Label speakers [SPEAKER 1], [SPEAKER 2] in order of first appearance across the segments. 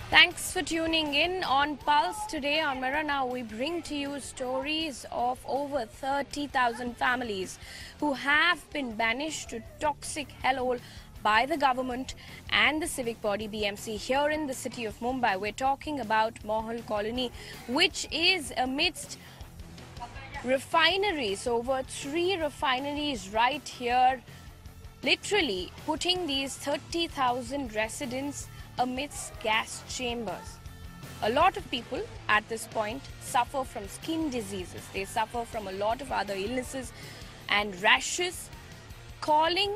[SPEAKER 1] Thanks for tuning in on Pulse. Today on Mirror Now, we bring to you stories of over 30,000 families who have been banished to toxic hellhole by the government and the civic body BMC here in the city of Mumbai. We're talking about Mohal Colony, which is amidst refineries, over 3 refineries right here, literally putting these 30,000 residents amidst gas chambers. A lot of people at this point suffer from skin diseases. They suffer from a lot of other illnesses and rashes, calling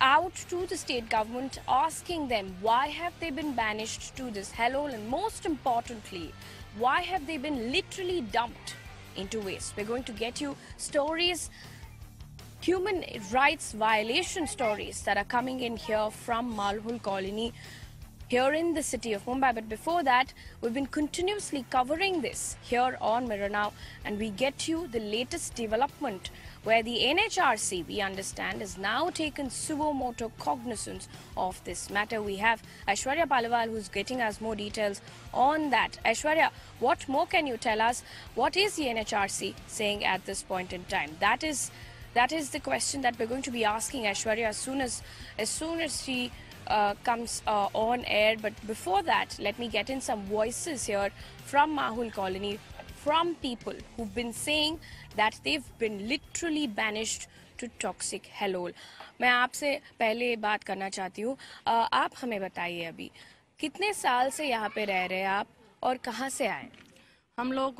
[SPEAKER 1] out to the state government, asking them why have they been banished to this hellhole, and most importantly, why have they been literally dumped into waste. We're going to get you stories, human rights violation stories that are coming in here from Mohal Colony here in the city of Mumbai. But before that, we've been continuously covering this here on Mirror Now, and we get you the latest development where the NHRC, we understand, has now taken suo motu cognizance of this matter. We have Aishwarya Paliwal who's getting us more details on that. Aishwarya, what more can you tell us? What is the NHRC saying at this point in time? That is the question that we're going to be asking Aishwarya as soon as she comes on air. But before that, let me get in some voices here from Mohal Colony, from people who've been saying that they've been literally banished to toxic hellhole. मैं आपसे पहले बात करना चाहती हूँ, आप हमें बताइए अभी कितने साल से यहाँ पे रह रहे हैं आप और कहाँ से आए?
[SPEAKER 2] हम लोग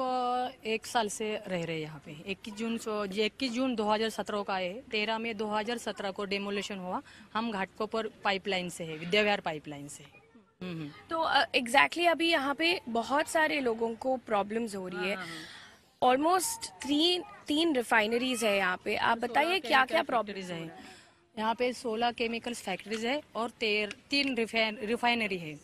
[SPEAKER 2] 1 साल से रह रहे हैं यहाँ पे। 21 जून 2017 का आए, 13 मई 2017 को डेमोलिशन हुआ। हम घाटकोपर पाइपलाइन से है, विद्याविहार पाइपलाइन से।
[SPEAKER 1] तो एग्जैक्टली अभी यहाँ पे बहुत सारे लोगों को प्रॉब्लम्स हो रही है। ऑलमोस्ट तीन रिफाइनरीज है यहाँ पे। आप बताइए क्या क्या प्रॉब्लम्स है
[SPEAKER 2] यहाँ पे? 16 केमिकल्स फैक्ट्रीज है और 3 रिफाइनरी है।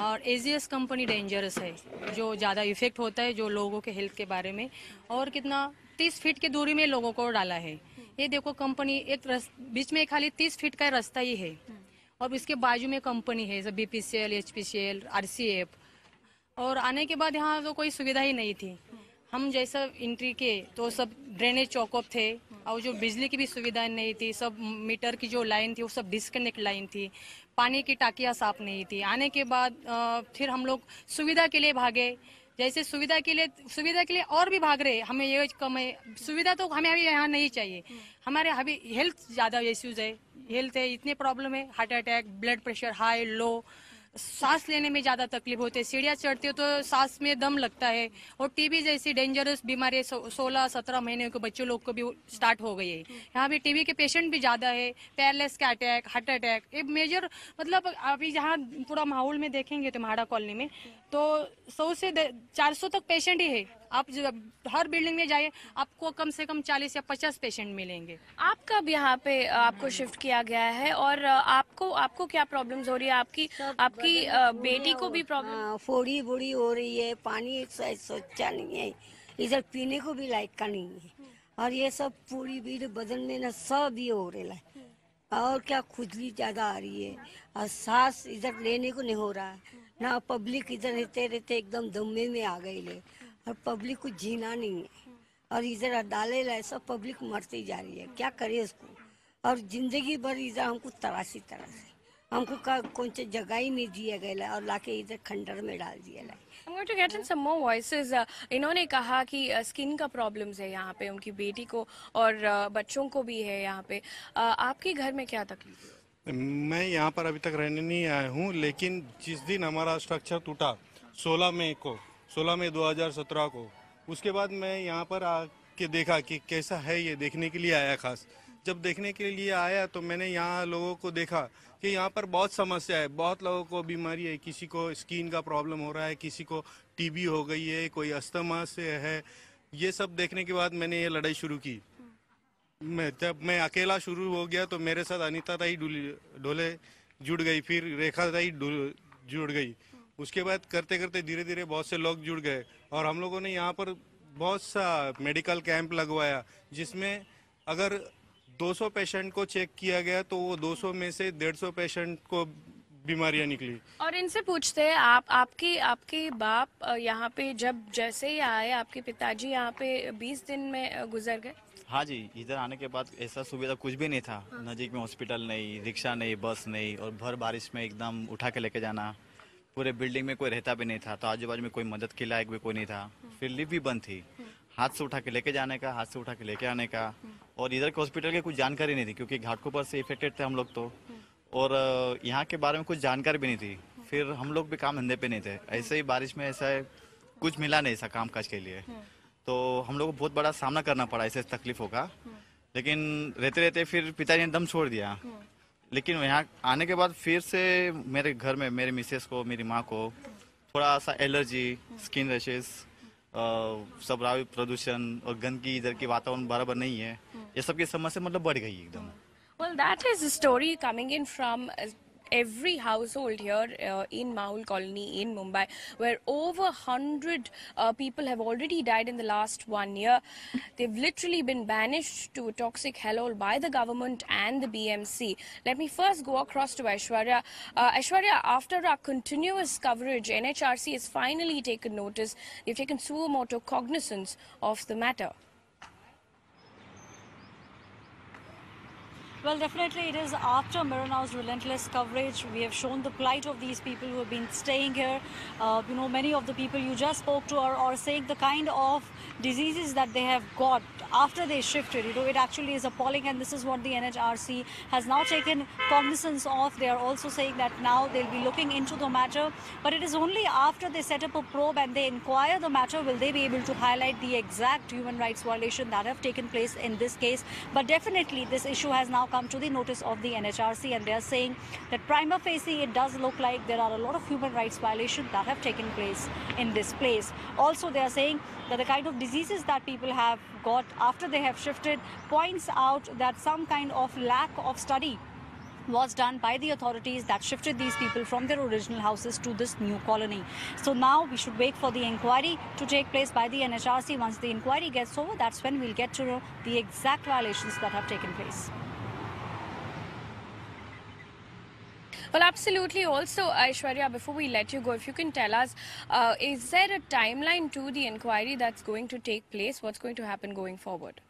[SPEAKER 2] और एजीएस कंपनी डेंजरस है, जो ज़्यादा इफेक्ट होता है जो लोगों के हेल्थ के बारे में। और कितना 30 फीट की दूरी में लोगों को डाला है। ये देखो कंपनी एक बीच में खाली 30 फीट का रास्ता ही है, और इसके बाजू में कंपनी है जैसे बीपीसीएल, एचपीसीएल, आरसीएफ। और आने के बाद यहाँ तो कोई सुविधा ही नहीं थी। हम जैसा एंट्री के तो सब ड्रेनेज चौकअप थे, और जो बिजली की भी सुविधा नहीं थी। सब मीटर की जो लाइन थी वो सब डिस्कनेक्ट लाइन थी। पानी की टाकियाँ साफ नहीं थी। आने के बाद फिर हम लोग सुविधा के लिए भागे। जैसे सुविधा के लिए और भी भाग रहे। हमें ये कम है सुविधा, तो हमें अभी यहाँ नहीं चाहिए। हमारे अभी हेल्थ ज़्यादा इश्यूज है, हेल्थ है, इतने प्रॉब्लम है। Heart attack, blood pressure high low, सांस लेने में ज़्यादा तकलीफ होती है। सीढ़ियाँ चढ़ती हो तो सांस में दम लगता है। और टीबी जैसी डेंजरस बीमारी 16-17 महीने के बच्चों लोग को भी स्टार्ट हो गई है। यहाँ भी टीबी के पेशेंट भी ज़्यादा है, पैरलेस का अटैक, हार्ट अटैक, एक मेजर मतलब अभी जहाँ पूरा माहौल में देखेंगे तो म्हाड़ा कॉलोनी में तो 100 से 400 तक पेशेंट ही है। आप हर बिल्डिंग में जाइए, आपको कम से कम 40 या 50 पेशेंट मिलेंगे।
[SPEAKER 1] आप कब यहाँ पे आपको शिफ्ट किया गया है, और आपको क्या प्रॉब्लम्स हो रही है? आपकी बेटी को भी प्रॉब्लम?
[SPEAKER 3] फोड़ी बुड़ी हो रही है, पानी स्वच्छ नहीं है, इधर पीने को भी लायक का नहीं है। और ये सब पूरी बीड़ बदन में ना सब ये हो रहा है। और क्या खुजली ज्यादा आ रही है, और सांस इधर लेने को नहीं हो रहा है ना। पब्लिक इधर रहते रहते एकदम दमे में आ गई ले, और पब्लिक को जीना नहीं है। और इधर डाले लाए सब पब्लिक मरती जा रही है, क्या करे उसको। और जिंदगी भर इधर हमको तरासी हमको कौन सी जगह ही नहीं दिया गया, और लाके इधर खंडर में डाल दिया गया।
[SPEAKER 1] I'm going to get in some more voices. इन्होंने कहा कि स्किन का प्रॉब्लम्स है यहाँ पे, उनकी बेटी को और बच्चों को भी है यहाँ पे। आपके घर में क्या तकलीफ है?
[SPEAKER 4] मैं यहाँ पर अभी तक रहने नहीं आया हूँ, लेकिन जिस दिन हमारा स्ट्रक्चर टूटा 16 मई 2017 को, उसके बाद मैं यहाँ पर आके देखा कि कैसा है। ये देखने के लिए आया खास। जब देखने के लिए आया तो मैंने यहाँ लोगों को देखा कि यहाँ पर बहुत समस्या है, बहुत लोगों को बीमारी है। किसी को स्किन का प्रॉब्लम हो रहा है, किसी को टीबी हो गई है, कोई अस्थमा से है। ये सब देखने के बाद मैंने ये लड़ाई शुरू की। जब मैं अकेला शुरू हो गया तो मेरे साथ अनीता ताई ढोले जुड़ गई, फिर रेखा ताई जुड़ गई। उसके बाद करते करते धीरे धीरे बहुत से लोग जुड़ गए, और हम लोगों ने यहाँ पर बहुत सा मेडिकल कैंप लगवाया, जिसमें अगर 200 पेशेंट को चेक किया गया तो वो 200 में से 150 पेशेंट को बीमारियां निकली।
[SPEAKER 1] और इनसे पूछते हैं आपके आपके बाप यहाँ पे जब जैसे ही आए, आपके पिताजी यहाँ पे 20 दिन में गुजर गए।
[SPEAKER 5] हाँ जी, इधर आने के बाद ऐसा सुविधा कुछ भी नहीं था। नज़दीक में हॉस्पिटल नहीं, रिक्शा नहीं, बस नहीं, और भर बारिश में एकदम उठा के लेके जाना। पूरे बिल्डिंग में कोई रहता भी नहीं था, तो आजू बाजू में कोई मदद के लायक भी कोई नहीं था। फिर लिफ्ट भी बंद थी, हाथ से उठा के लेके जाने का, हाथ से उठा के लेके आने का। और इधर के हॉस्पिटल की कुछ जानकारी नहीं थी, क्योंकि घाटकोपर से इफेक्टेड थे हम लोग तो। और यहाँ के बारे में कुछ जानकारी भी नहीं थी। फिर हम लोग भी काम धंधे पे नहीं थे, ऐसे ही बारिश में ऐसा कुछ मिला नहीं ऐसा काम काज के लिए। तो हम लोग को बहुत बड़ा सामना करना पड़ा ऐसे तकलीफों का। लेकिन रहते रहते फिर पिताजी ने दम छोड़ दिया। लेकिन यहाँ आने के बाद फिर से मेरे घर में मेरे मिसेस को, मेरी माँ को थोड़ा सा एलर्जी, स्किन रैशेस, सब वायु प्रदूषण और गंदगी, इधर की वातावरण बराबर नहीं है, ये सब की समस्या मतलब बढ़ गई एकदम।
[SPEAKER 1] Well, that is a story coming in from every household here in Mahul Colony in Mumbai, where over 100 people have already died in the last 1 year. They've literally been banished to a toxic hellhole by the government and the BMC. Let me first go across to Aishwarya. Aishwarya, after our continuous coverage, NHRC has finally taken notice. They've taken suo motu cognizance of the matter.
[SPEAKER 6] Well, definitely it is after Miranow's relentless coverage. We have shown the plight of these people who have been staying here. Many of the people you just spoke to are saying the kind of diseases that they have got after they shifted. It actually is appalling, and this is what the NHRC has now taken cognizance of. They are also saying that now they'll be looking into the matter, but it is only after they set up a probe and they inquire the matter will they be able to highlight the exact human rights violation that have taken place in this case. But definitely this issue has now come to the notice of the NHRC, and they are saying that prima facie it does look like there are a lot of human rights violations that have taken place in this place. Also, they are saying that the kind of diseases that people have got after they have shifted points out that some kind of lack of study was done by the authorities that shifted these people from their original houses to this new colony. So now we should wait for the inquiry to take place by the NHRC. Once the inquiry gets over, that's when we'll get to know the exact violations that have taken place.
[SPEAKER 1] Well, absolutely. Also, Aishwarya, before we let you go, if you can tell us, is there a timeline to the inquiry that's going to take place? What's going to happen going forward?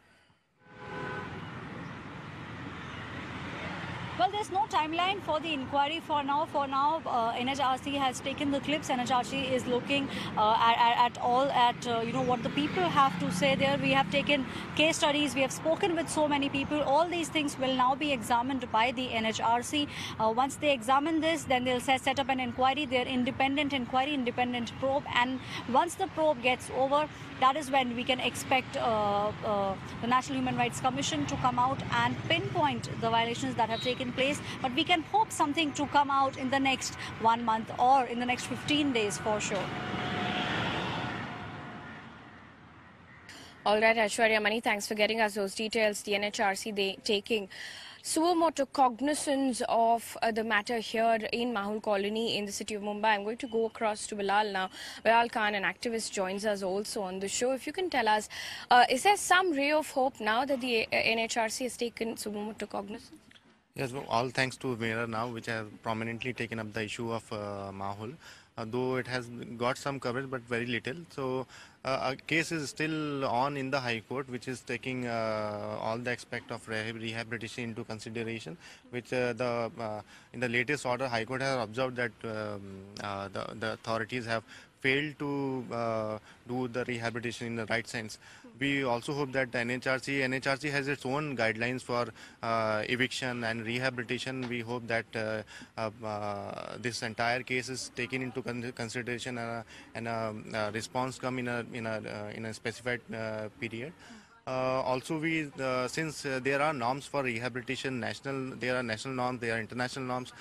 [SPEAKER 6] Well, there's no timeline for the inquiry for now. NHRC has taken the clips. NHRC is looking at what the people have to say there. We have taken case studies. We have spoken with so many people. All these things will now be examined by the NHRC. Once they examine this, then they'll set up an inquiry. Their independent inquiry, independent probe. And once the probe gets over, that is when we can expect the National Human Rights Commission to come out and pinpoint the violations that have taken place. But we can hope something to come out in the next 1 month or in the next 15 days for sure.
[SPEAKER 1] All right, Aishwarya, many thanks for getting us those details. The NHRC taking suo motu cognizance of the matter here in Mahul Colony in the city of Mumbai. I'm going to go across to Bilal now. Bilal Khan, an activist, joins us also on the show. If you can tell us, is there some ray of hope now that the NHRC has taken suo motu cognizance?
[SPEAKER 4] Yes, well, all thanks to Mera now, which has prominently taken up the issue of Mahul. Though it has got some coverage, but very little. So a case is still on in the High Court, which is taking all the aspect of rehabilitation into consideration. Which in the latest order, High Court has observed that the authorities have failed to do the rehabilitation in the right sense. We also hope that the NHRC has its own guidelines for eviction and rehabilitation. We hope that this entire case is taken into consideration and a response come in a specified period. Also, since there are norms for rehabilitation, there are national norms, there are international norms.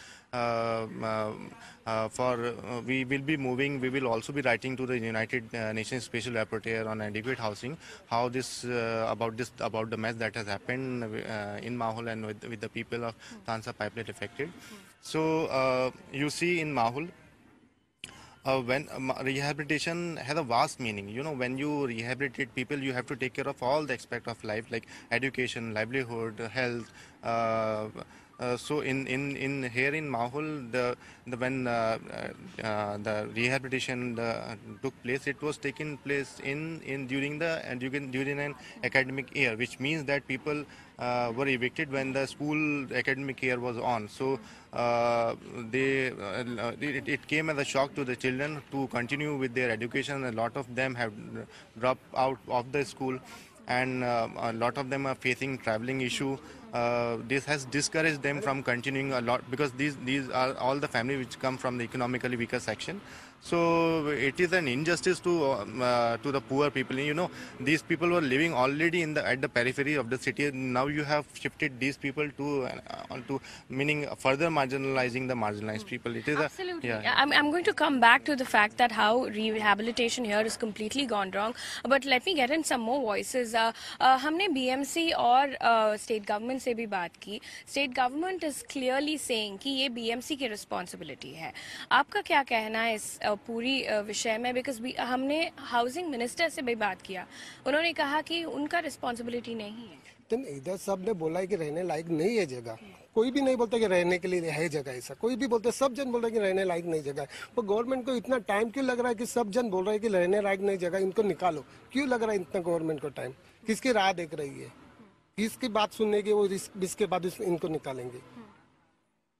[SPEAKER 4] We will be moving. We will also be writing to the United Nations Special Rapporteur on adequate housing. How about the mess that has happened in Mahul and with the people of Tansa pipeline affected. So you see in Mahul, when rehabilitation has a vast meaning. When you rehabilitate people, you have to take care of all the aspects of life, like education, livelihood, health,
[SPEAKER 7] So in here in Mahul, when the rehabilitation took place, it was taken place in during an academic year, which means that people were evicted when the school academic year was on. So it came as a shock to the children to continue with their education. A lot of them have dropped out of the school, and a lot of them are facing traveling issue. This has discouraged them from continuing a lot, because these are all the family which come from the economically weaker section. So it is an injustice to the poor people. You know, these people were living already at the periphery of the city. Now you have shifted these people to meaning further marginalizing the marginalized people. It is
[SPEAKER 1] Absolutely.
[SPEAKER 7] yeah.
[SPEAKER 1] I'm going to come back to the fact that how rehabilitation here is completely gone wrong. But let me get in some more voices. हमने BMC और state government से भी बात की. State government is clearly saying कि ये BMC की responsibility है. आपका क्या कहना है इस पूरी विषय में? बिकॉज हमने हाउसिंग मिनिस्टर से भी बात किया, उन्होंने कहा कि उनका रिस्पॉन्सिबिलिटी नहीं है.
[SPEAKER 8] तो इधर सब ने बोला है कि रहने लायक नहीं है जगह. कोई भी नहीं बोलता कि रहने के लिए है जगह. ऐसा कोई भी बोलते, सब जन बोल रहे हैं कि रहने लायक नहीं जगह है. पर गवर्नमेंट को इतना टाइम क्यों लग रहा है कि सब जन बोल रहे हैं कि रहने लायक नहीं जगह, इनको निकालो? क्यों लग रहा है इतना गवर्नमेंट को टाइम? किसकी राह देख रही है? किसकी बात सुनने की वो इसके बाद इनको निकालेंगे?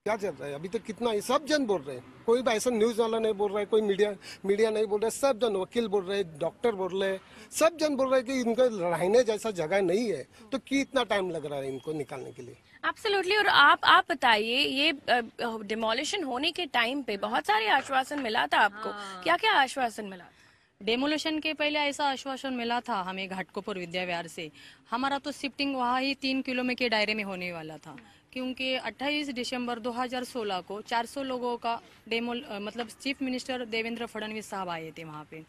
[SPEAKER 8] क्या चल रहा है अभी तक? कितना सब जन बोल रहे हैं. कोई भी ऐसा न्यूज वाला नहीं बोल रहा है, कोई मीडिया नहीं बोल रहा है. सब जन, वकील बोल रहे हैं, डॉक्टर बोल रहे हैं, सब जन बोल रहे हैं कि इनको रहने जैसा जगह नहीं है. तो कितना टाइम लग रहा है इनको निकालने के लिए?
[SPEAKER 1] एब्सोल्युटली. और आप बताइए, ये डिमोलिशन होने के टाइम पे बहुत सारे आश्वासन मिला था आपको. क्या क्या आश्वासन मिला?
[SPEAKER 2] डेमोलेशन के पहले ऐसा आश्वासन मिला था हमें घाटकोपर विद्या विहार से. हमारा तो शिफ्टिंग वहाँ ही 3 किलोमीटर के दायरे में होने वाला था, क्योंकि 28 दिसंबर 2016 को 400 लोगों का मतलब चीफ मिनिस्टर देवेंद्र फडणवीस साहब आए थे वहाँ पे.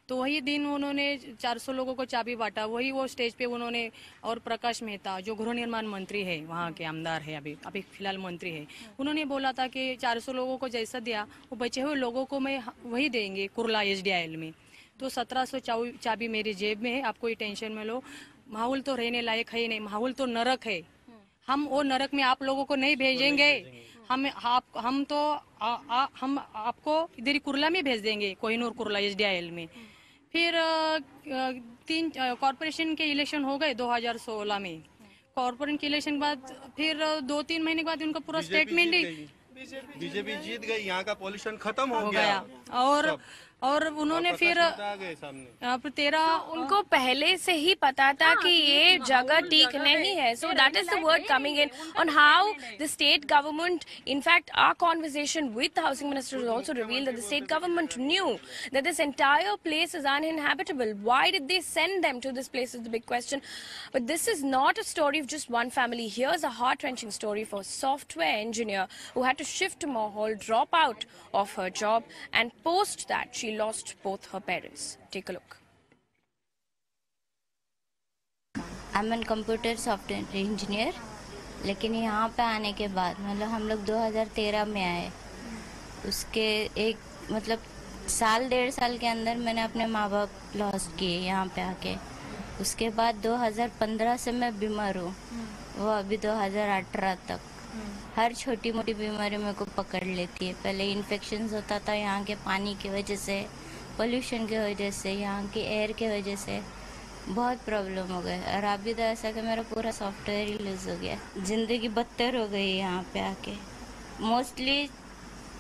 [SPEAKER 2] तो वही दिन उन्होंने 400 लोगों को चाबी बांटा. वही वो स्टेज पे उन्होंने, और प्रकाश मेहता जो गृह निर्माण मंत्री है, वहाँ के आमदार है, अभी फिलहाल मंत्री है, उन्होंने बोला था कि 400 लोगों को जैसा दिया वो बचे हुए लोगों को मैं वही देंगे कुर्ला SDIL में. तो 1700 चाबी मेरी जेब में है, आप कोई टेंशन में लो. माहौल तो रहने लायक है ही नहीं, माहौल तो नरक है. हम वो नरक में आप लोगों को नहीं भेजेंगे. हम आपको इधर ही कुर्ला में भेज देंगे, कोहिनूर कुर्ला SDIL में. फिर 3 कॉर्पोरेशन के इलेक्शन हो गए 2016 में. कॉर्पोरेशन के इलेक्शन के बाद फिर 2-3 महीने के बाद उनका पूरा स्टेटमेंट
[SPEAKER 4] बीजेपी जीत गई, यहाँ का पॉल्यूशन खत्म हो
[SPEAKER 2] गया. और उन्होंने फिर
[SPEAKER 1] उनको पहले से ही पता था कि ये जगह ठीक नहीं है. So that is the word coming in on how the state government, in fact our conversation with the housing minister also revealed that the state government knew that this entire place is uninhabitable. Why did they send them to this place is the big question. But this is not a story of just one family. Here's a heart-wrenching story for a software engineer who had to shift to Mohol, drop out of her job, and post that she lost both her parents. Take a look.
[SPEAKER 9] I'm a computer software engineer. लेकिन यहाँ पे आने के बाद मतलब हम लोग 2013 में आए. उसके एक मतलब 1.5 साल के अंदर मैंने अपने माँ बाप लॉस्ट किए यहाँ पे आके. उसके बाद 2015 से मैं बीमार हूँ, वो अभी 2018 तक. हर छोटी मोटी बीमारी मेरे को पकड़ लेती है. पहले इन्फेक्शंस होता था यहाँ के पानी की वजह से, पोल्यूशन की वजह से, यहाँ की एयर की वजह से बहुत प्रॉब्लम हो गए. और अभी तो ऐसा कि मेरा पूरा सॉफ्टवेयर ही लूज हो गया. ज़िंदगी बदतर हो गई यहाँ पे आके. मोस्टली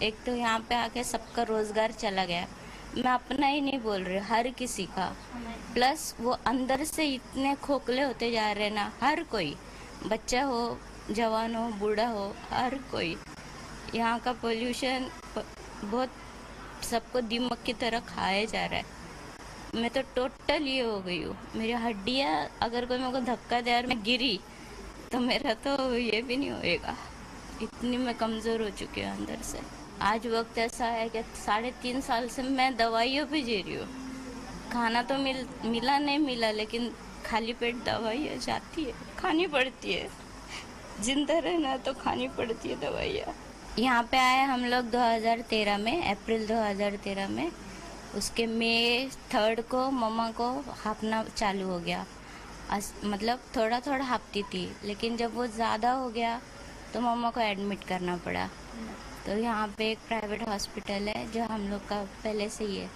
[SPEAKER 9] एक तो यहाँ पे आके सबका रोज़गार चला गया. मैं अपना ही नहीं बोल रही, हर किसी का. प्लस वो अंदर से इतने खोखले होते जा रहे ना, हर कोई, बच्चा हो, जवान हो, बूढ़ा हो, हर कोई. यहाँ का पोल्यूशन बहुत सबको दिमाग की तरह खाया जा रहा है. मैं तो टोटल ये हो गई हूँ. मेरी हड्डियाँ, अगर कोई मेरे को धक्का दे और मैं गिरी तो मेरा तो ये भी नहीं होएगा. इतनी मैं कमज़ोर हो चुकी हूँ अंदर से. आज वक्त ऐसा है कि 3.5 साल से मैं दवाइयों पे जी रही हूँ. खाना तो मिला नहीं मिला, लेकिन खाली पेट दवाइयाँ जाती है, खानी पड़ती है. जिंदा रहना तो खानी पड़ती है दवाइयाँ. यहाँ पे आए हम लोग 2013 में, अप्रैल 2013 में. उसके मई 3 को मम्मा को हाँफना चालू हो गया. मतलब थोड़ा थोड़ा हाँफती थी, लेकिन जब वो ज़्यादा हो गया तो मम्मा को एडमिट करना पड़ा। तो यहाँ पे एक प्राइवेट हॉस्पिटल है जो हम लोग का पहले से ही है,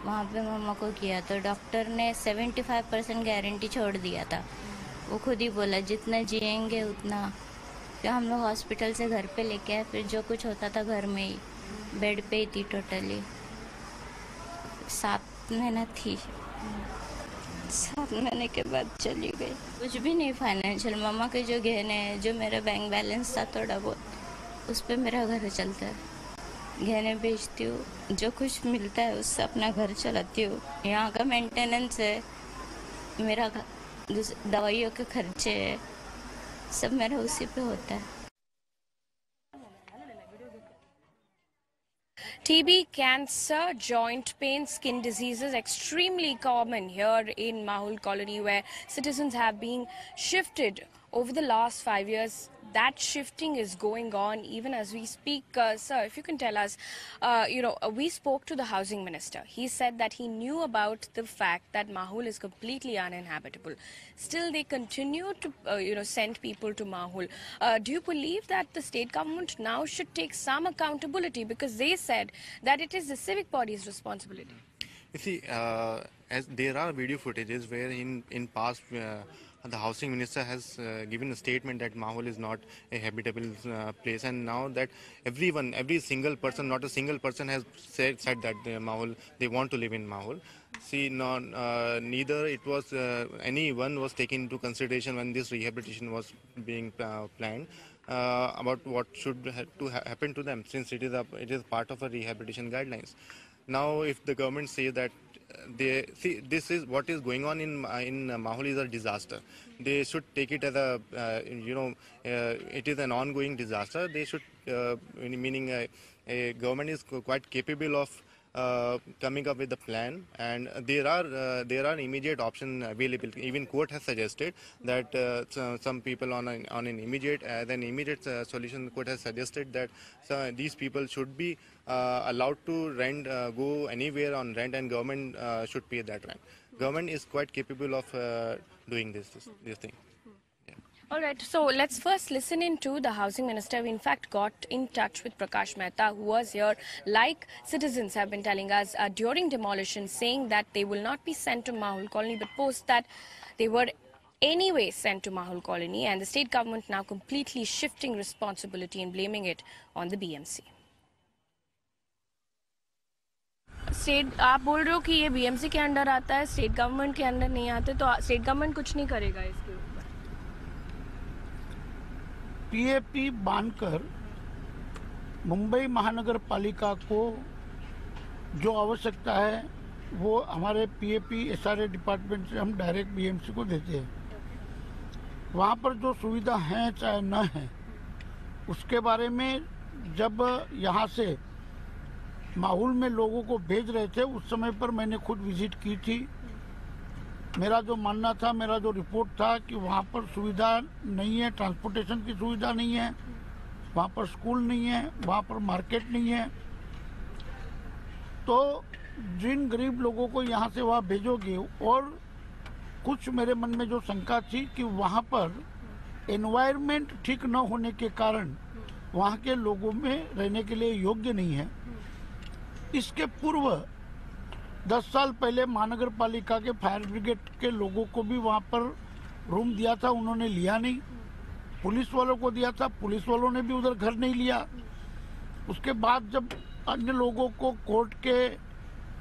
[SPEAKER 9] वहाँ पे मम्मा को किया तो डॉक्टर ने 75% गारंटी छोड़ दिया था। वो खुद ही बोला जितना जिएंगे उतना। फिर हम लोग हॉस्पिटल से घर पे लेके आए, फिर जो कुछ होता था घर में ही, बेड पे ही थी टोटली। 7 महीना थी, 7 महीने के बाद चली गई। कुछ भी नहीं फाइनेंशियल, मम्मा के जो गहने हैं, जो मेरा बैंक बैलेंस था थोड़ा बहुत, उस पर मेरा घर चलता है। गहने बेचती हूँ, जो कुछ मिलता है उससे अपना घर चलाती हूँ। यहाँ का मेंटेनेंस है, मेरा दवाइयों के खर्चे है, सब मेरा उसी पे होता है।
[SPEAKER 1] TB, cancer, joint pain, skin diseases extremely common here in Mahul colony, where citizens have been shifted over the last 5 years. That shifting is going on even as we speak. Sir, if you can tell us, we spoke to the housing minister. He said that he knew about the fact that Mahul is completely uninhabitable. Still, they continue to, send people to Mahul. Do you believe that the state government now should take some accountability, because they said that it is the civic body's responsibility?
[SPEAKER 7] You see, as there are video footages where in past the housing minister has given a statement that Mahul is not a habitable place, and now that every single person, not a single person has said that Mahul, they want to live in Mahul. See, neither it was anyone was taken into consideration when this rehabilitation was being planned. About what should happen to them, since it is part of a rehabilitation guidelines. Now, if the government says that this is what is going on in Mahul is a disaster, they should take it as a it is an ongoing disaster. They should meaning a government is quite capable of coming up with a plan, and there are immediate options available. Even court has suggested that some people on an immediate solution. Court has suggested that these people should be allowed to rent, go anywhere on rent, and government should pay that rent. Government is quite capable of doing this thing.
[SPEAKER 1] All right, so let's first listen into the housing minister. We in fact got in touch with Prakash Mehta, who was here, like citizens have been telling us during demolition, saying that they will not be sent to Mahul colony, but post that they were anyway sent to Mahul colony, and the state government now completely shifting responsibility and blaming it on the BMC. State आप बोल रहे हो कि ये BMC के under आता है, state government के अंडर नहीं आते, तो स्टेट गवर्नमेंट कुछ नहीं करेगा इसके ऊपर?
[SPEAKER 10] पीएपी बांधकर मुंबई महानगर पालिका को जो आवश्यकता है वो हमारे पीएपी एसआरए डिपार्टमेंट से हम डायरेक्ट बीएमसी को देते हैं। वहाँ पर जो सुविधा है चाहे न है, उसके बारे में जब यहाँ से माहौल में लोगों को भेज रहे थे उस समय पर मैंने खुद विजिट की थी। मेरा जो मानना था, मेरा जो रिपोर्ट था कि वहाँ पर सुविधा नहीं है, ट्रांसपोर्टेशन की सुविधा नहीं है, वहाँ पर स्कूल नहीं है, वहाँ पर मार्केट नहीं है। तो जिन गरीब लोगों को यहाँ से वहाँ भेजोगे, और कुछ मेरे मन में जो शंका थी कि वहाँ पर एनवायरनमेंट ठीक न होने के कारण वहाँ के लोगों में रहने के लिए योग्य नहीं है। इसके पूर्व 10 साल पहले महानगर पालिका के फायर ब्रिगेड के लोगों को भी वहाँ पर रूम दिया था, उन्होंने लिया नहीं। पुलिस वालों को दिया था, पुलिस वालों ने भी उधर घर नहीं लिया। उसके बाद जब अन्य लोगों को कोर्ट के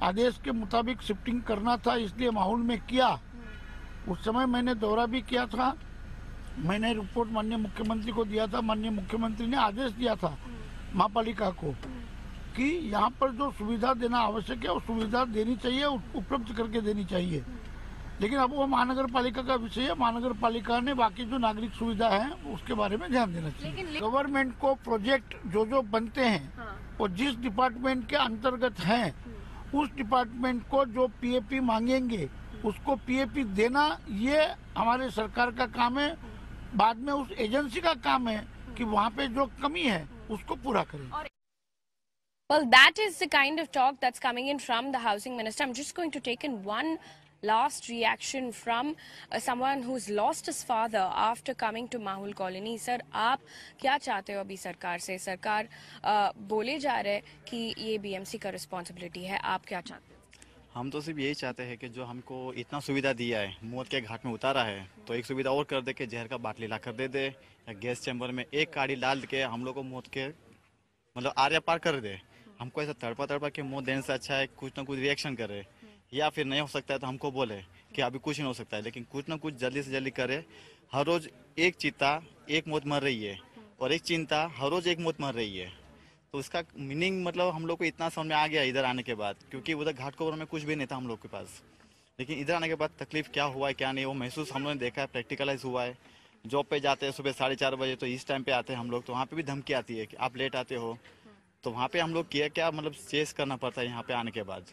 [SPEAKER 10] आदेश के मुताबिक शिफ्टिंग करना था, इसलिए माहौल में किया। उस समय मैंने दौरा भी किया था, मैंने रिपोर्ट माननीय मुख्यमंत्री को दिया था। माननीय मुख्यमंत्री ने आदेश दिया था महापालिका को कि यहाँ पर जो सुविधा देना आवश्यक है वो सुविधा देनी चाहिए, उपलब्ध करके देनी चाहिए। लेकिन अब वो महानगर पालिका का विषय है, महानगर पालिका ने बाकी जो नागरिक सुविधा है उसके बारे में ध्यान देना चाहिए। गवर्नमेंट को प्रोजेक्ट जो बनते हैं वो जिस डिपार्टमेंट के अंतर्गत हैं, उस डिपार्टमेंट को जो पीएपी मांगेंगे उसको पीएपी देना, ये हमारे सरकार का काम है। बाद में उस एजेंसी का काम है कि वहाँ पे जो कमी है उसको पूरा करें।
[SPEAKER 1] Well, that is the kind of talk that's coming in from the housing minister. I'm just going to take in one last reaction from someone who's lost his father after coming to Mahul colony. Sir, आप क्या चाहते हो अभी सरकार से? सरकार बोले जा रहे कि ये BMC का रिस्पॉन्सिबिलिटी है, आप क्या चाहते हो?
[SPEAKER 5] हम तो सिर्फ यही चाहते हैं कि जो हमको इतना सुविधा दिया है, मौत के घाट में उतारा है, तो एक सुविधा और कर दे कि जहर का बाटली ला कर दे दे या गैस चैम्बर में एक काड़ी डाल के हम लोग को मौत के मतलब आर्या पार कर दे। हमको ऐसा तड़पा तड़पा के मौत देने से अच्छा है कुछ ना कुछ रिएक्शन करे, या फिर नहीं हो सकता है तो हमको बोले कि अभी कुछ नहीं हो सकता है, लेकिन कुछ ना कुछ जल्दी से जल्दी करे। हर रोज एक चीता एक मौत मर रही है और एक चिंता हर रोज एक मौत मर रही है, तो उसका मीनिंग मतलब हम लोग को इतना समझ में आ गया इधर आने के बाद, क्योंकि उधर घाटकोपर में कुछ भी नहीं था हम लोग के पास, लेकिन इधर आने के बाद तकलीफ क्या हुआ है क्या नहीं वो महसूस हम लोगों ने देखा है, प्रैक्टिकलाइज हुआ है। जॉब पे जाते हैं सुबह 4:30 बजे, तो इस टाइम पे आते हैं हम लोग, तो वहाँ पे भी धमकी आती है कि आप लेट आते हो, तो वहाँ पे हम लोग किया क्या मतलब चेस करना पड़ता है यहाँ पे आने के बाद।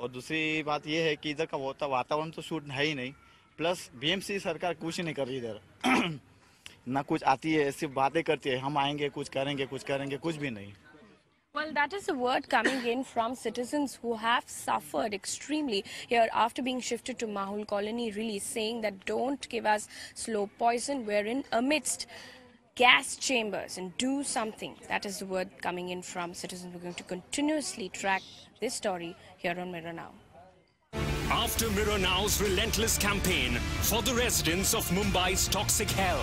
[SPEAKER 5] और दूसरी बात ये है कि इधर का वातावरण तो शूट है ही नहीं, प्लस BMC सरकार कुछ नहीं कर रही इधर ना कुछ आती है, सिर्फ बातें करती है, हम आएंगे कुछ करेंगे कुछ भी नहीं।
[SPEAKER 1] Well, that is the word coming in from citizens who have suffered extremely here after being shifted to Mahul colony, really saying that don't give us slow poison, we're in amidst gas chambers and do something. That is the word coming in from citizens. We're going to continuously track this story here on Mirror Now.
[SPEAKER 11] After Mirror Now's relentless campaign for the residents of Mumbai's toxic hell.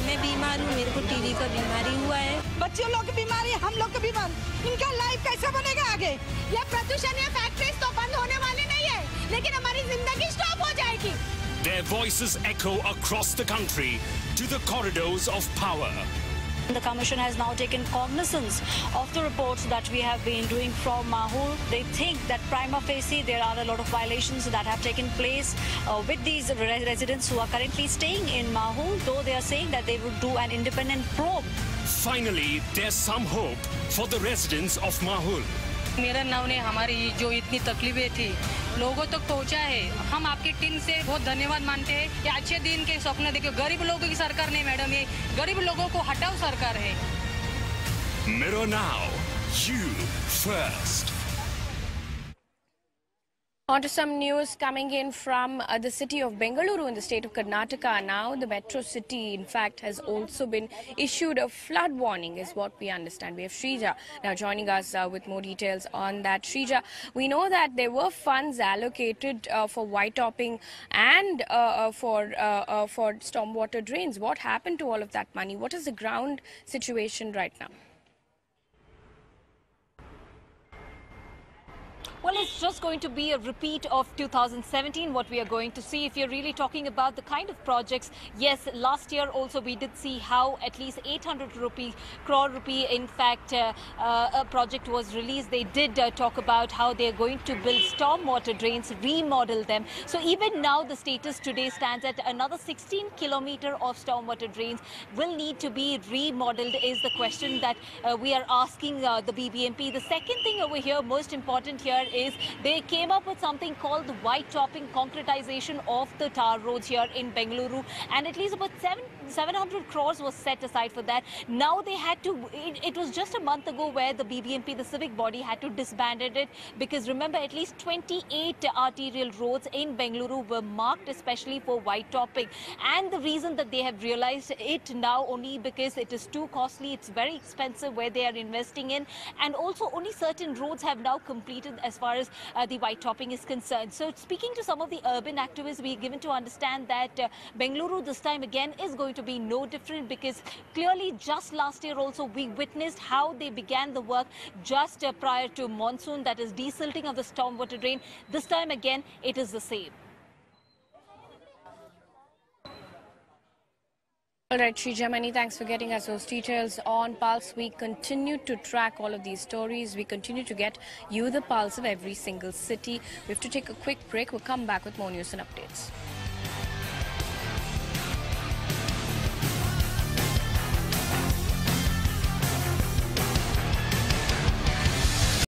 [SPEAKER 12] मैं बीमार हूँ, मेरे को TB का बीमारी हुआ है।
[SPEAKER 13] बच्चों लोग की बीमारी, हम लोग की बीमारी, इनका लाइफ कैसे बनेगा आगे? ये प्रदूषण या फैक्ट्रीज तो बंद होने वाली नहीं है, लेकिन हमारी जिंदगी स्टॉप हो जाएगी।
[SPEAKER 11] Their voices echo across the country to the corridors of power.
[SPEAKER 6] The Commission has now taken cognizance of the reports that we have been doing from Mahul. They think that prima facie there are a lot of violations that have taken place with these residents who are currently staying in Mahul, though they are saying that they would do an independent probe.
[SPEAKER 11] Finally, there's some hope for the residents of Mahul.
[SPEAKER 2] मेरा नाव ने हमारी जो इतनी तकलीफें थी लोगों तक पहुंचा है। हम आपकी टीम से बहुत धन्यवाद मानते हैं कि अच्छे दिन के सपने देखो। गरीब लोगों की सरकार नहीं मैडम, ये गरीब लोगों को हटाओ सरकार है।
[SPEAKER 11] Mirror Now, you first.
[SPEAKER 1] On to some news coming in from the city of Bengaluru in the state of Karnataka. Now the metro city, in fact, has also been issued a flood warning, is what we understand. We have Shrija now joining us with more details on that. Shrija, we know that there were funds allocated for white topping and for stormwater drains. What happened to all of that money? What is the ground situation right now?
[SPEAKER 6] Well, it's just going to be a repeat of 2017, what we are going to see. If you're really talking about the kind of projects, yes, last year also we did see how at least 800 crore rupee, in fact, a project was released. They did talk about how they're going to build stormwater drains, remodel them. So even now, the status today stands at another 16 kilometers of stormwater drains will need to be remodeled, is the question that we are asking the BBMP. The second thing over here, most important here, is they came up with something called the white topping concretization of the tar roads here in Bengaluru, and at least about 700 crores was set aside for that. Now they had to, it was just a month ago where the BBMP, the civic body, had to disband it, because remember, at least 28 arterial roads in Bengaluru were marked especially for white topping, and the reason that they have realized it now only because it is too costly, it's very expensive where they are investing in, and also only certain roads have now completed as far as the white topping is concerned. So speaking to some of the urban activists, we are given to understand that Bengaluru this time again is going to be no different, because clearly just last year also we witnessed how they began the work just prior to monsoon, that is desilting of the stormwater drain. This time again it is the same.
[SPEAKER 1] All right, Shrija, many thanks for getting us those details on Pulse. We continue to track all of these stories. We continue to get you the pulse of every single city. We have to take a quick break. We'll come back with more news and updates.